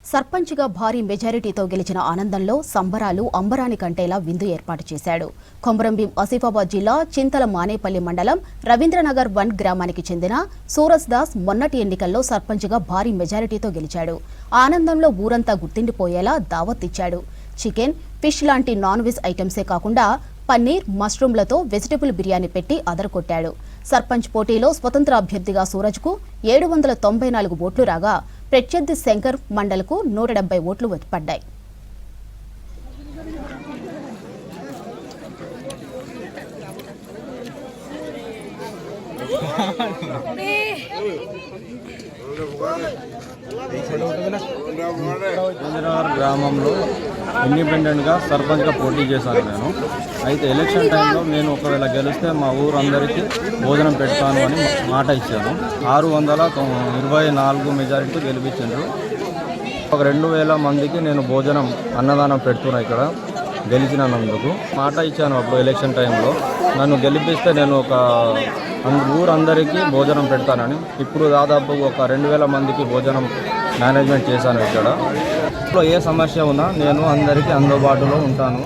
సర్పంచ్గా భారీ మెజారిటీతో గెలిచిన ఆనందంలో సంబరాలు అంబరాని కంటేలా విందు ఏర్పాటు చేశాడు. కొమరంభీం ఆసిఫాబాద్ జిల్లా చింతల మానేపల్లి మండలం రవీంద్రనగర్ 1 గ్రామానికి చెందిన సూరజ్ దాస్ మొన్నటి ఎన్నికల్లో సర్పంచ్గా భారీ మెజారిటీతో గెలిచాడు. ఆనందంలో ఊరంతా గుర్తిండిపోయేలా దావత్ ఇచ్చాడు. చికెన్, ఫిష్ లాంటి నాన్ వెజ్ ఐటమ్సే కాకుండా పన్నీర్, మష్రూమ్లతో వెజిటబుల్ బిర్యానీ పెట్టి అదరకొట్టాడు. సర్పంచ్ పోటీలో స్వతంత్ర అభ్యర్థిగా సూరజ్కు 794 ఓట్లు రాగా ప్రత్యర్థి శంకర్ మండల్కు 170 ఓట్లు పడ్డాయి. గ్రామంలో ఇండిపెండెంట్గా సర్పంచ్గా పోటీ చేశాను నేను. అయితే ఎలక్షన్ టైంలో నేను ఒకవేళ గెలిస్తే మా ఊరందరికీ భోజనం పెడతాను అని మాట ఇచ్చాను. 624 మెజారిటీతో గెలిపించారు. ఒక 2000 మందికి నేను భోజనం అన్నదానం పెడుతున్నా ఇక్కడ గెలిచినందుకు. మాట ఇచ్చాను అప్పుడు ఎలక్షన్ టైంలో. నన్ను గెలిపిస్తే నేను ఒక ఊరందరికీ భోజనం పెడతానని. ఇప్పుడు దాదాపు ఒక 2000 మందికి భోజనం మేనేజ్మెంట్ చేశాను ఇక్కడ. ఏ సమస్య ఉన్నా నేను అందరికీ అందుబాటులో ఉంటాను.